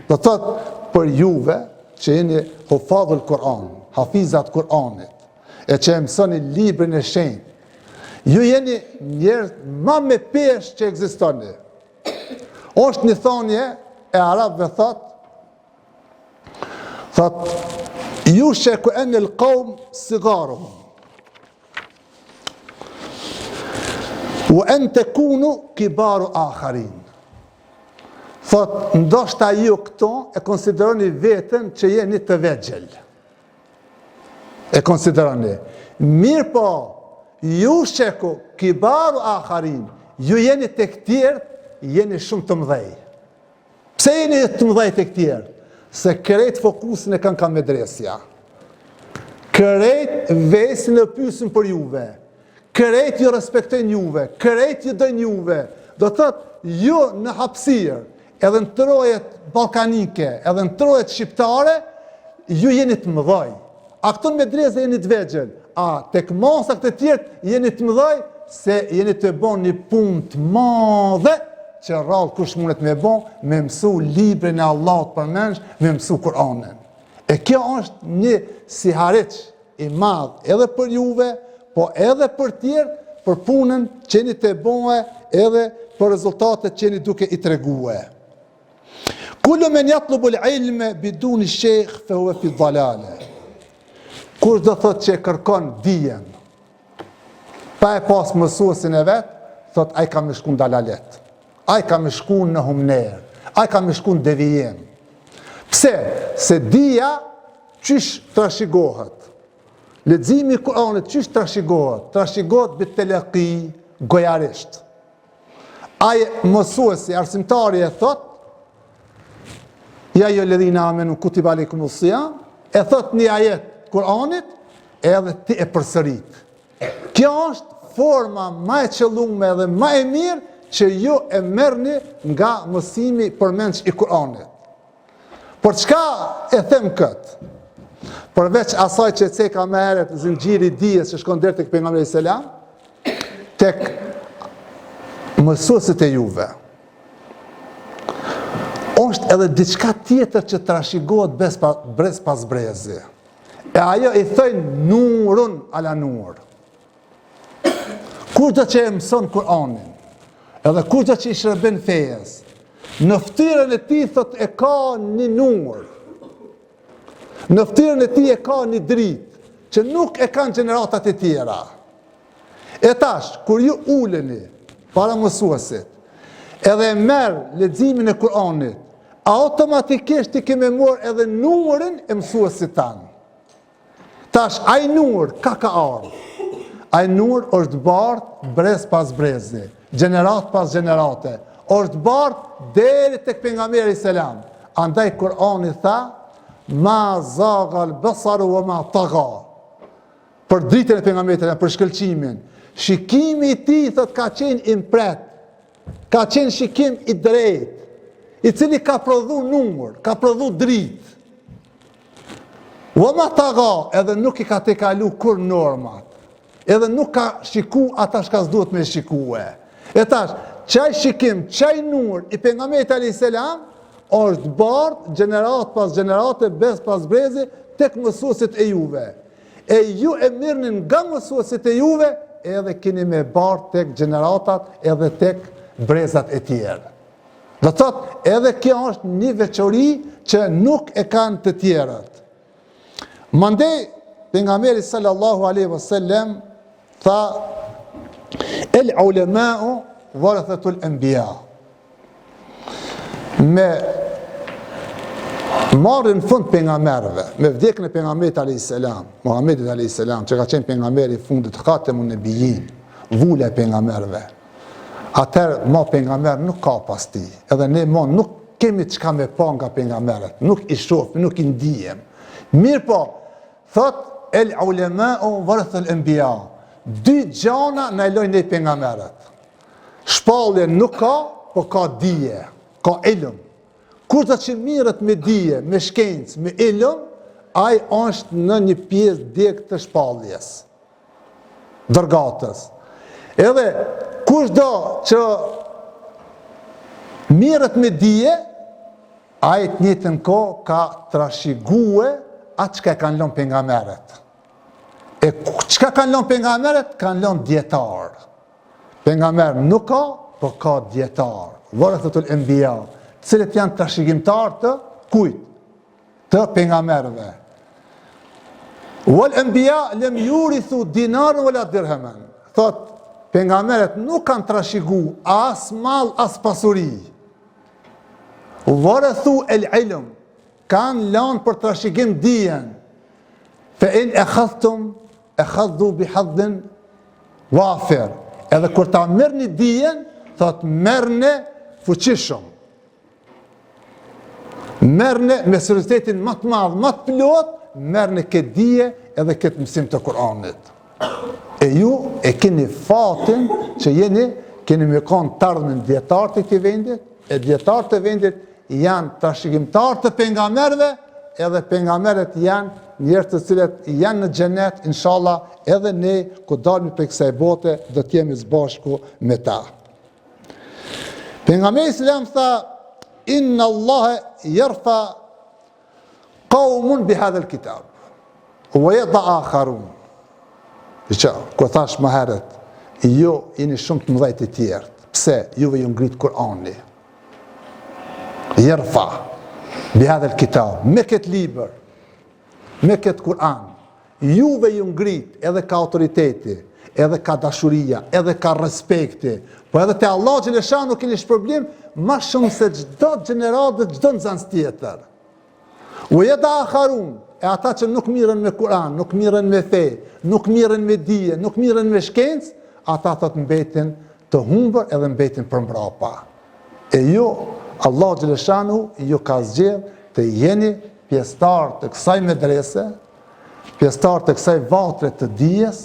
Do thot për juve që jeni hufadhul Kur'an, hafizat Kur'anit, e që e mësoni librin e shenjtë, ju jeni njerëz ma me pesh që ekzistoni. Është një thonje e arabëve thot yushaku an al-qawm sigaruhum wa an takunu kibaru akharin. Thot, ndoshta ju këto e konsideroni veten që jeni të vegjël. E konsideroni. Mirë po, ju sheku kibaru akharin, ju jeni të këtjerë, jeni shumë të mëdhej. Pse jeni të mëdhej të këtjerë? Se kërejt fokusin e kanë ka medresja. Kërejt vesin e pysin për juve. Kërejt ju respektojnë juve. Kërejt ju dojnë juve. Do thot, ju në hapësirë, edhe në trojet balkanike, edhe në trojet shqiptare, ju jeni të mëdhej. A këto në medrese jeni të vegjël. A tek masa këtë tjertë jeni të mëdhej, se jeni të bon një punë të madhe, që rrallë kush mundet me bon, me mësu librin e Allahut për mensh, me mësu Kur'anin. E kjo është një sihareq i madh edhe për juve, po edhe për tjerë, për punën që jeni të bonve, edhe për rezultatet që jeni duke i tregue. Kullu men jatlubul ilme biduni shekh fe huve fi dhalale. Kush do thot që e kërkon dijen, pa e pas mësuesin e vetë, thot ai ka me shku në dalalet, ai ka me shku në humner, ai ka me shku në devijim. Pse? Se dija qysh trashëgohet. Leximi i Kur'anit qysh trashëgohet? Trashëgohet bit telaqi, gojarisht. Ai mësuesi, arsimtari e thot, ja jo ledhina amenu kutiba alejkumus siyam, e thot një ajet Kur'anit, edhe ti e përsërit. Kjo është forma ma e qëllume dhe ma e mirë që ju e merrni nga mësimi përmendsh i Kur'anit. Por çka e them këtë? Përveç asaj që ceka më herët zinxhiri dijes që shkon deri tek pejgamberi selam, tek mësuesit e juve. Është edhe diçka tjetër që trashëgohet brez pas brezi. E ajo i thënë nurun ala nur. Kushdo që e mëson Kur'anin, edhe kushdo që i shërben fejes, në ftyrën e tij thot e ka një nur. Në ftyrën e tij e ka një dritë, që nuk e kanë gjeneratat e tjera. E tash, kur ju uleni para mësuesit, edhe merr leximin e Kur'anit, automatikisht i kemi marrë edhe nurin e mësuesit tanë. Tash, ai nur ka ardhur. Ai nur është bardh brez pas brezi, gjenerat pas gjenerate. Është bardh deri tek pejgamberi selam. Andaj Kur'ani tha, ma zagal basaru wa ma tagha. Për dritën e pejgamberit, për shkëlqimin. Shikimi i tij thot ka qenë impret. Ka qenë shikim i drejtë, i cili ka prodhu numër, ka prodhu dritë. Wa ma tagha, edhe nuk i ka tekalu kur normat. Edhe nuk ka shiku ata shka s'duhet me shikue. E tash, qaj shikim, qaj nur i pejgamberit alayhis salam është bardh gjenerat pas gjenerate, bez pas brezi, tek mësuesit e juve. E ju e mirnin nga mësuesit e juve, edhe keni me bardh tek gjeneratat, edhe tek brezat e tjerë. Do thot, edhe kjo është një veçori që nuk e kanë të tjerët. Mandej, pejgamberi sallallahu alaihi wasallam tha, el ulema'u warathatul anbiya. Me marrin fund pejgamberëve, me vdekjen e pejgamberit alayhis salam, Muhamedit alayhis salam, që ka qenë pejgamberi i fundit, khatemun nebijin, vula e pejgamberëve. Atëherë, ma pejgamber nuk ka pas ti, edhe ne ma nuk kemi çka me pa nga pejgamberët, nuk i shohim, nuk i ndihem. Mirë po, thot, el ulema'u warathatul anbiya. Dy gjana na lojnë ne pejgamberët. Shpallje nuk ka, po ka dije, ka ilm. Kurdo që mirët me dije, me shkencë, me ilm, ai është në një pjesë djeg të shpalljes, dërgatës. Edhe kushdo që mirët me dije, ai të njëjtën kohë ka trashëgue atë çka kanë lënë pejgamberët. E çka kanë lënë pejgamberët? Kanë lënë dietar. Pejgamber nuk ka, por ka dietar. Warathatul anbiya, të cilët janë trashëgimtar të kujt? Të pejgamberëve. Wal anbiya lam yurithu dinaran wala dirhaman. Thot pejgamberët nuk kanë trashëgu as mall as pasuri. Warathu al-ilm, kanë lanë për trashëgim dijen. Fa in akhadhu bihadhin wafir. Edhe kur ta merrni dijen, thot merrni fuqishëm. Merrni me seriozitetin më të madh, më të plot, merrni këtë dije edhe këtë mësim të Kuranit. E ju e keni fatin që keni me kanë të ardhmen dietar të këtij vendit, e dietar të vendit janë trashëgimtar të pejgamberëve, edhe pejgamberët janë njerëz të cilët janë në xhenet, inshallah, edhe ne ku dalmi prej kësaj bote do të jemi së bashku me ta. Pejgamberi selam tha: "Inna Allaha yarfa qaumun bi hadha al-kitab wa yada akharun." Ku thash më herët, jo jeni shumë të mëdhej të tjerë. Pse? Juve ju ngrit Kurani. Yarfa bi hadha al-kitab, me këtë libër, me këtë Kur'an, juve ju ngrit edhe ka autoriteti, edhe ka dashuria, edhe ka respekti, po edhe te Allah xhaleshanu keni shpërblim më shumë se çdo gjenerat dhe çdo nxënës tjetër. U yada akharun, e ata që nuk mirën me Kur'an, nuk mirën me fe, nuk mirën me dije, nuk mirën me shkencë, ata thot mbetin të humbur edhe mbetin për mbrapa. E ju, Allah xhaleshanu ju ka zgjedh të jeni pjesëtar të kësaj medrese, pjesëtar të kësaj vatre të dijes,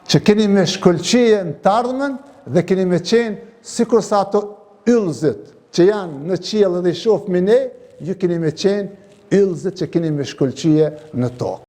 që keni me shkëlqije në të ardhmen dhe keni me qenë sikur sa ato yllëzit që janë në qiell dhe i shohmi ne, ju keni me qenë yllëzit që keni me shkëlqije në tokë.